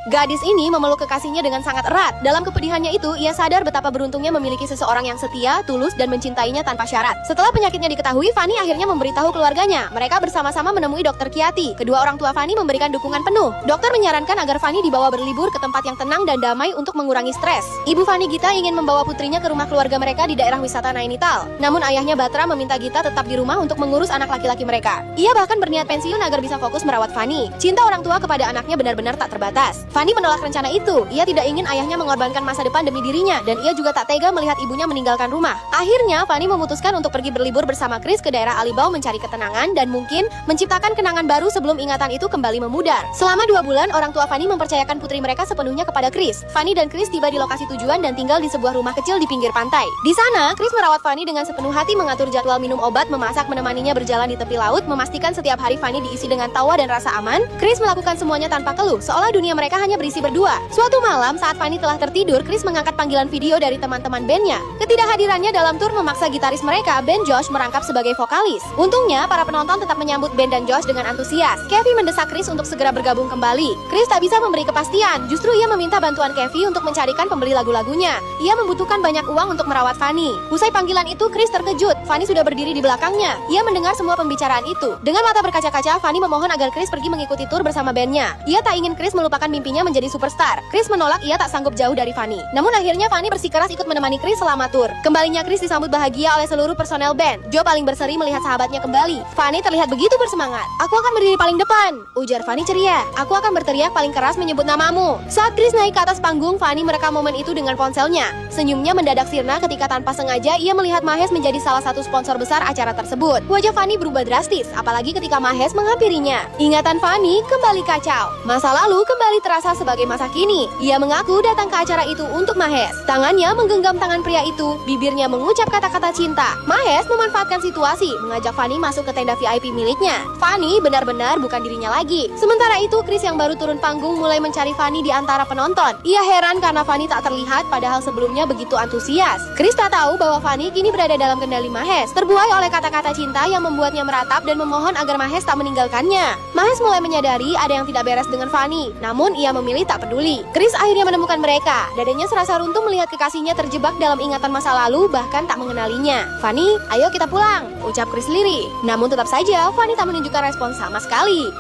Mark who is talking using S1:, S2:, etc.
S1: Gadis ini memeluk kekasihnya dengan sangat erat. Dalam kepedihannya itu, ia sadar betapa beruntungnya memiliki seseorang yang setia, tulus, dan mencintainya tanpa syarat. Setelah penyakitnya diketahui, Fanny akhirnya memberitahu keluarganya. Mereka bersama-sama menemui Dokter Kiati. Kedua orang tua Fanny memberikan dukungan penuh. Dokter menyarankan agar Fanny dibawa berlibur ke tempat yang tenang dan damai untuk mengurangi stres. Ibu Fanny, Gita, ingin membawa putrinya ke rumah keluarga mereka di daerah wisata Nainital. Namun ayahnya Batra meminta Gita tetap di rumah untuk mengurus anak laki-laki mereka. Ia bahkan berniat pensiun agar bisa fokus merawat Fanny. Cinta orang tua kepada anaknya benar-benar tak terbatas. Fanny menolak rencana itu. Ia tidak ingin ayahnya mengorbankan masa depan demi dirinya, dan ia juga tak tega melihat ibunya meninggalkan rumah. Akhirnya, Fanny memutuskan untuk pergi berlibur bersama Chris ke daerah Alibau mencari ketenangan dan mungkin menciptakan kenangan baru sebelum ingatan itu kembali memudar. Selama 2 bulan, orang tua Fanny mempercayakan putri mereka sepenuhnya kepada Chris. Fanny dan Chris tiba di lokasi tujuan dan tinggal di sebuah rumah kecil di pinggir pantai. Di sana, Chris merawat Fanny dengan sepenuh hati, mengatur jadwal minum obat, memasak, menemaninya berjalan di tepi laut, memastikan setiap hari Fanny diisi dengan tawa dan rasa aman. Chris melakukan semuanya tanpa keluh, seolah dunia mereka hanya berisi berdua. Suatu malam, saat Fanny telah tertidur, Chris mengangkat panggilan video dari teman-teman bandnya. Ketidakhadirannya dalam tur memaksa gitaris mereka, band Josh, merangkap sebagai vokalis. Untungnya, para penonton tetap menyambut band dan Josh dengan antusias. Kevin mendesak Chris untuk segera bergabung kembali. Chris tak bisa memberi kepastian, justru ia meminta bantuan Kevin untuk mencarikan pembeli lagu-lagunya. Ia membutuhkan banyak uang untuk merawat Fanny. Usai panggilan itu, Chris terkejut. Fanny sudah berdiri di belakangnya. Ia mendengar semua pembicaraan itu. Dengan mata berkaca-kaca, Fanny memohon agar Chris pergi mengikuti tur bersama bandnya. Ia tak ingin Chris melupakan mimpinya menjadi superstar. Chris menolak, ia tak sanggup jauh dari Fanny. Namun akhirnya Fanny bersikeras ikut menemani Chris selama tur. Kembalinya Chris disambut bahagia oleh seluruh personel band. Joe paling berseri melihat sahabatnya kembali. Fanny terlihat begitu bersemangat. "Aku akan berdiri paling depan," ujar Fanny ceria. "Aku akan berteriak paling keras menyebut namamu." Saat Chris naik ke atas panggung, Fanny merekam momen itu dengan ponselnya. Senyumnya mendadak sirna ketika tanpa sengaja ia melihat Mahes menjadi salah satu sponsor besar acara tersebut. Wajah Fanny berubah drastis, apalagi ketika Mahes menghampirinya. Ingatan Fanny kembali kacau. Masa lalu kembali terasa sebagai masa kini. Ia mengaku datang ke acara itu untuk Mahes. Tangannya menggenggam tangan pria itu, bibirnya mengucap kata-kata cinta. Mahes memanfaatkan situasi, mengajak Fanny masuk ke tenda VIP miliknya. Fanny benar-benar bukan dirinya lagi. Sementara itu, Chris yang baru turun panggung mulai mencari Fanny di antara penonton. Ia heran karena Fanny tak terlihat padahal sebelumnya begitu antusias. Chris tak tahu bahwa Fanny kini berada dalam kendali Mahes, terbuai oleh kata-kata cinta yang membuatnya meratap dan memohon agar Mahes tak meninggalkannya. Mahes mulai menyadari ada yang tidak beres dengan Fanny, namun ia memilih tak peduli. Chris akhirnya menemukan mereka. Dadanya serasa runtuh melihat kekasihnya terjebak dalam ingatan masa lalu, bahkan tak mengenalinya. "Fanny, ayo kita pulang," ucap Chris lirih. Namun tetap saja Fanny tak menunjukkan respon sama sekali.